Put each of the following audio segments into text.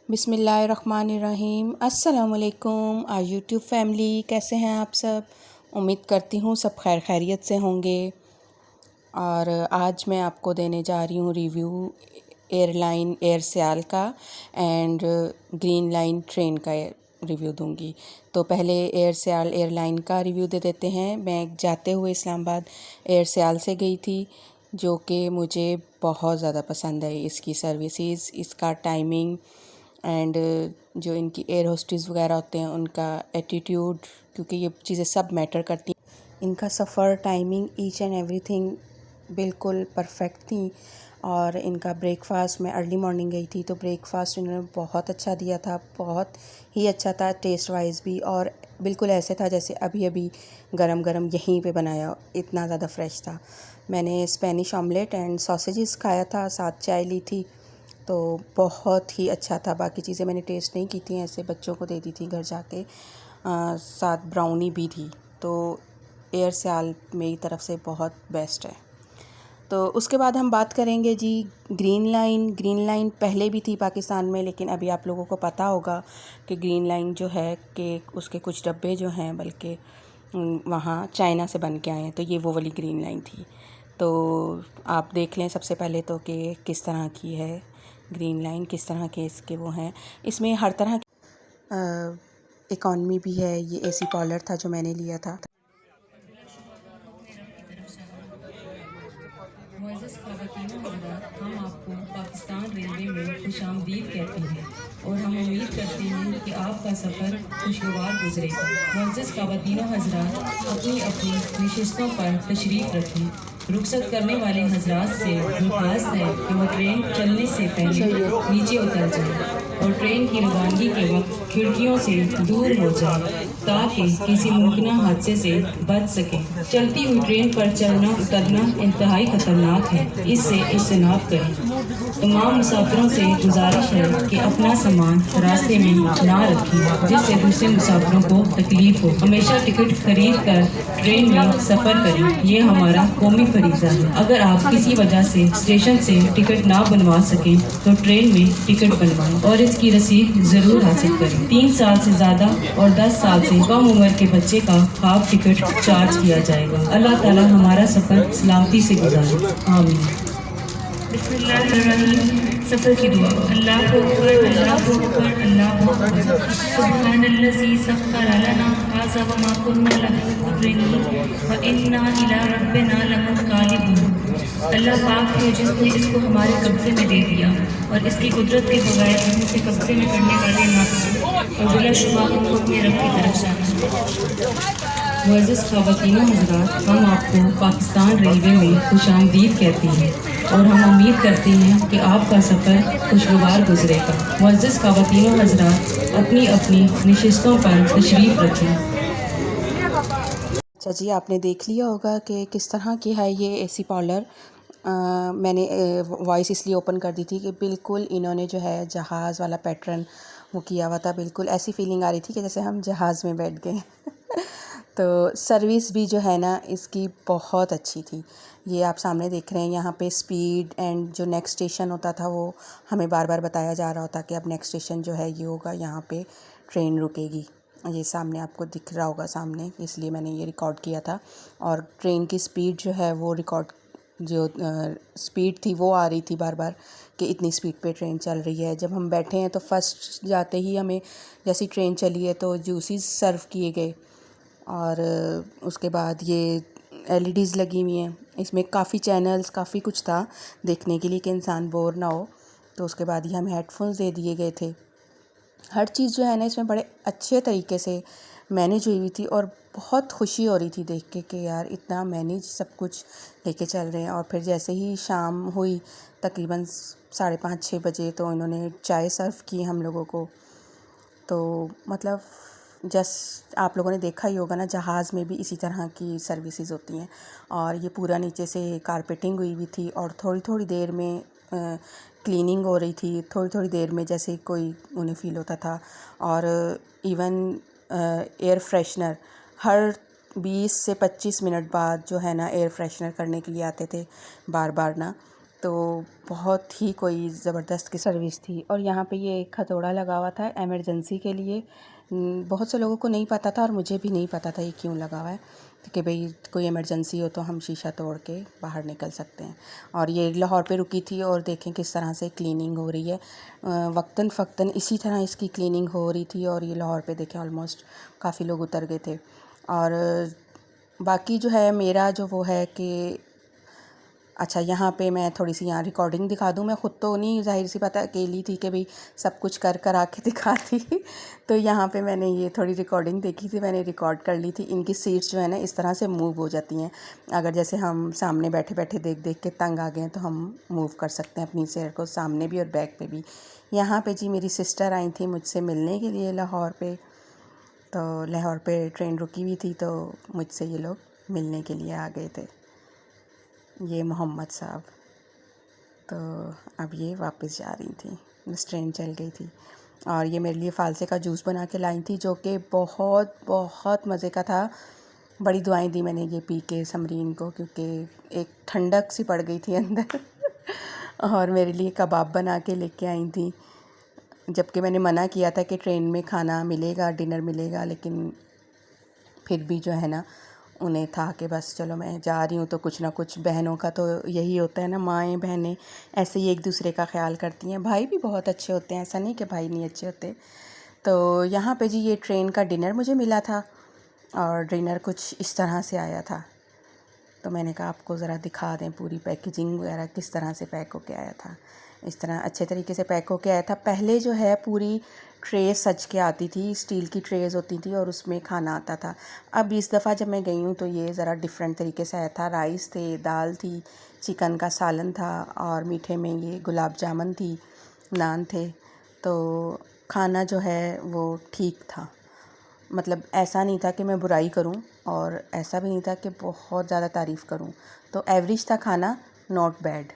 बिस्मिल्लाहिर्रहमानिर्रहीम। अस्सलाम वालेकुम आर यूट्यूब फैमिली, कैसे हैं आप सब। उम्मीद करती हूँ सब खैर खैरियत से होंगे। और आज मैं आपको देने जा रही हूँ रिव्यू एयरलाइन एयर सियाल का एंड ग्रीन लाइन ट्रेन का रिव्यू दूंगी। तो पहले एयर सियाल एयरलाइन का रिव्यू दे देते हैं। मैं जाते हुए इस्लामाबाद एयर सियाल से गई थी, जो कि मुझे बहुत ज़्यादा पसंद है। इसकी सर्विसेज, इसका टाइमिंग एंड जो इनकी एयर होस्टेस वगैरह होते हैं उनका एटीट्यूड, क्योंकि ये चीज़ें सब मैटर करती हैं। इनका सफ़र, टाइमिंग, ईच एंड एवरीथिंग बिल्कुल परफेक्ट थी। और इनका ब्रेकफास्ट, मैं अर्ली मॉर्निंग गई थी तो ब्रेकफास्ट इन्होंने बहुत अच्छा दिया था, बहुत ही अच्छा था टेस्ट वाइज भी। और बिल्कुल ऐसे था जैसे अभी अभी गरम गरम यहीं पे बनाया, इतना ज़्यादा फ्रेश था। मैंने स्पेनिश ऑमलेट एंड सॉसेजेस खाया था, साथ चाय ली थी, तो बहुत ही अच्छा था। बाकी चीज़ें मैंने टेस्ट नहीं की थी, ऐसे बच्चों को दे दी थी घर जाके। साथ ब्राउनी भी थी। तो एयर सियाल मेरी तरफ़ से बहुत बेस्ट है। तो उसके बाद हम बात करेंगे जी ग्रीन लाइन। ग्रीन लाइन पहले भी थी पाकिस्तान में, लेकिन अभी आप लोगों को पता होगा कि ग्रीन लाइन जो है कि उसके कुछ डब्बे जो हैं बल्कि वहाँ चाइना से बन के आए हैं। तो ये वो वाली ग्रीन लाइन थी। तो आप देख लें सबसे पहले तो कि किस तरह की है ग्रीन लाइन, किस तरह के इसके वो हैं। इसमें हर तरह की इकॉनमी भी है। ये एसी कॉलर था जो मैंने लिया था। मुअज़्ज़ज़ ख़वातीन व हज़रात, हम आपको पाकिस्तान रेलवे में खुशामदीद कहते हैं और हम उम्मीद करते हैं कि आपका सफ़र खुशगवार गुजरेगा। मुअज़्ज़ज़ ख़वातीन व हज़रात, अपनी अपनी नशिस्तों पर तशरीफ़ रखें। रुखसत करने वाले हज़रात से दरख्वास्त है कि वो ट्रेन चलने से पहले नीचे उतर जाएं और ट्रेन की रवानगी के वक्त खिड़कियों से दूर हो जाएं, ताकि किसी मुमकिन हादसे से बच सकें। चलती हुई ट्रेन पर चलना उतरना इंतहाई खतरनाक है, इससे इज्तनाब करें। तमाम मुसाफिरों से गुजारिश है कि अपना सामान रास्ते में ना रखें, जिससे दूसरे मुसाफिरों को तकलीफ हो। हमेशा टिकट खरीद कर ट्रेन में सफ़र करें, ये हमारा कौमी फरीज़ा है। अगर आप किसी वजह से स्टेशन से टिकट ना बनवा सकें तो ट्रेन में टिकट बनवाएं और इसकी रसीद ज़रूर हासिल करें। 3 साल से ज़्यादा और 10 साल से कम उम्र के बच्चे का हाफ टिकट चार्ज किया जाएगा। अल्लाह ताला हमारा सफ़र सलामती से गुजारे, आमीन। बिस्मिल्लाहिर्रहमानिर्रहीम। सफ़र की दुआ। अल्लाह अकबर, अल्लाह अकबर, अल्लाह अकबर। सुब्हानल्लज़ी सख़्ख़र लना हाज़ा व मा कुन्ना लहू मुक़रिनीन व इन्ना इला रब्बिना लमुनक़लिबून। अल्लाह पाक है जिसने इसको हमारे कब्ज़े में दे दिया और इसकी कुदरत के बगैर हम इसे कब्ज़े में करने वाले ना थे, और बिलाशुबा हमको अपने रब की तरफ जाना। मुअज़्ज़ज़ ख़वातीन हज़रात, हम आपको पाकिस्तान रेलवे में खुशामदीद कहते हैं और हम उम्मीद करते हैं कि आपका सफ़र खुशगवार गुजरेगा। मुअज़्ज़ज़ ख़वातीन हज़रात, अपनी अपनी नशिस्तों पर तशरीफ़ रखें। अच्छा जी, आपने देख लिया होगा कि किस तरह की है ये एसी पार्लर। मैंने वॉइस इसलिए ओपन कर दी थी कि बिल्कुल इन्होंने जो है जहाज़ वाला पैटर्न वो किया हुआ था। बिल्कुल ऐसी फीलिंग आ रही थी कि जैसे हम जहाज़ में बैठ गए। तो सर्विस भी जो है ना इसकी बहुत अच्छी थी। ये आप सामने देख रहे हैं, यहाँ पे स्पीड एंड जो नेक्स्ट स्टेशन होता था वो हमें बार बार बताया जा रहा होता कि अब नेक्स्ट स्टेशन जो है ये होगा, यहाँ पे ट्रेन रुकेगी। ये सामने आपको दिख रहा होगा सामने, इसलिए मैंने ये रिकॉर्ड किया था। और ट्रेन की स्पीड जो है वो रिकॉर्ड, जो स्पीड थी वो आ रही थी बार बार कि इतनी स्पीड पे ट्रेन चल रही है। जब हम बैठे हैं तो फर्स्ट जाते ही हमें जैसी ट्रेन चली है तो जूसेस सर्व किए गए। और उसके बाद ये एलईडीज़ लगी हुई हैं, इसमें काफ़ी चैनल्स, काफ़ी कुछ था देखने के लिए कि इंसान बोर ना हो। तो उसके बाद ही हमें हेडफोन्स दे दिए गए थे। हर चीज़ जो है ना इसमें बड़े अच्छे तरीके से मैनेज हुई हुई थी और बहुत खुशी हो रही थी देख के कि यार इतना मैनेज सब कुछ लेके चल रहे हैं। और फिर जैसे ही शाम हुई तकरीबन 5:30-6 बजे तो इन्होंने चाय सर्व की हम लोगों को। तो मतलब जस्ट आप लोगों ने देखा ही होगा ना, जहाज़ में भी इसी तरह की सर्विसेज होती हैं। और ये पूरा नीचे से कारपेटिंग हुई हुई थी और थोड़ी थोड़ी देर में क्लीनिंग हो रही थी, थोड़ी थोड़ी देर में जैसे कोई उन्हें फ़ील होता था। और इवन एयर फ्रेशनर हर 20 से 25 मिनट बाद जो है ना एयर फ्रेशनर करने के लिए आते थे बार बार ना। तो बहुत ही कोई ज़बरदस्त की सर्विस थी। और यहाँ पे ये एक हथौड़ा लगा हुआ था एमरजेंसी के लिए। बहुत से लोगों को नहीं पता था और मुझे भी नहीं पता था ये क्यों लगा हुआ है, कि भाई कोई इमरजेंसी हो तो हम शीशा तोड़ के बाहर निकल सकते हैं। और ये लाहौर पे रुकी थी और देखें किस तरह से क्लीनिंग हो रही है। वक्तन फ़क्तन इसी तरह इसकी क्लीनिंग हो रही थी। और ये लाहौर पे देखें ऑलमोस्ट काफ़ी लोग उतर गए थे। और बाकी जो है मेरा जो वो है कि अच्छा, यहाँ पे मैं थोड़ी सी यहाँ रिकॉर्डिंग दिखा दूँ। मैं ख़ुद तो नहीं, ज़ाहिर सी बात है अकेली थी कि भाई सब कुछ कर कर आके दिखाती तो यहाँ पे मैंने ये थोड़ी रिकॉर्डिंग देखी थी, मैंने रिकॉर्ड कर ली थी। इनकी सीट्स जो है ना इस तरह से मूव हो जाती हैं। अगर जैसे हम सामने बैठे बैठे देख देख के तंग आ गए हैं तो हम मूव कर सकते हैं अपनी चेयर को, सामने भी और बैक पे भी। यहाँ पे जी मेरी सिस्टर आई थी मुझसे मिलने के लिए लाहौर पे। तो लाहौर पे ट्रेन रुकी हुई थी तो मुझसे ये लोग मिलने के लिए आ गए थे, ये मोहम्मद साहब। तो अब ये वापस जा रही थी, बस ट्रेन चल गई थी। और ये मेरे लिए फ़ालसे का जूस बना के लाई थी, जो कि बहुत बहुत मज़े का था। बड़ी दुआएं दी मैंने ये पी के समरीन को, क्योंकि एक ठंडक सी पड़ गई थी अंदर और मेरे लिए कबाब बना के लेके आई थी, जबकि मैंने मना किया था कि ट्रेन में खाना मिलेगा, डिनर मिलेगा, लेकिन फिर भी जो है ना उन्हें था कि बस चलो मैं जा रही हूँ तो कुछ ना कुछ। बहनों का तो यही होता है ना, माएँ बहनें ऐसे ही एक दूसरे का ख्याल करती हैं। भाई भी बहुत अच्छे होते हैं, ऐसा नहीं कि भाई नहीं अच्छे होते। तो यहाँ पे जी ये ट्रेन का डिनर मुझे मिला था और डिनर कुछ इस तरह से आया था। तो मैंने कहा आपको ज़रा दिखा दें पूरी पैकेजिंग वगैरह किस तरह से पैक होके आया था। इस तरह अच्छे तरीके से पैक होके आया था। पहले जो है पूरी ट्रे सज के आती थी, स्टील की ट्रेज़ होती थी और उसमें खाना आता था। अब इस दफ़ा जब मैं गई हूँ तो ये ज़रा डिफरेंट तरीके से आया था। राइस थे, दाल थी, चिकन का सालन था और मीठे में ये गुलाब जामुन थी, नान थे। तो खाना जो है वो ठीक था, मतलब ऐसा नहीं था कि मैं बुराई करूं और ऐसा भी नहीं था कि बहुत ज़्यादा तारीफ़ करूं। तो एवरेज था खाना, नॉट बैड।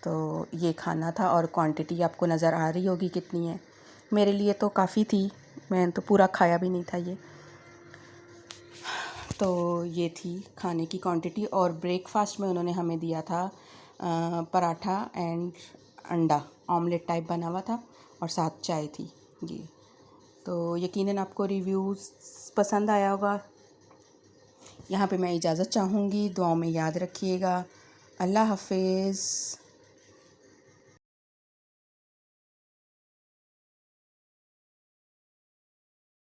तो ये खाना था और क्वांटिटी आपको नज़र आ रही होगी कितनी है। मेरे लिए तो काफ़ी थी, मैंने तो पूरा खाया भी नहीं था ये। तो ये थी खाने की क्वांटिटी। और ब्रेकफास्ट में उन्होंने हमें दिया था पराठा एंड अंडा ऑमलेट टाइप बना हुआ था और साथ चाय थी जी। तो यकीनन आपको रिव्यूज़ पसंद आया होगा। यहाँ पे मैं इजाज़त चाहूँगी, दुआओं में याद रखिएगा। अल्लाह हाफ़िज़।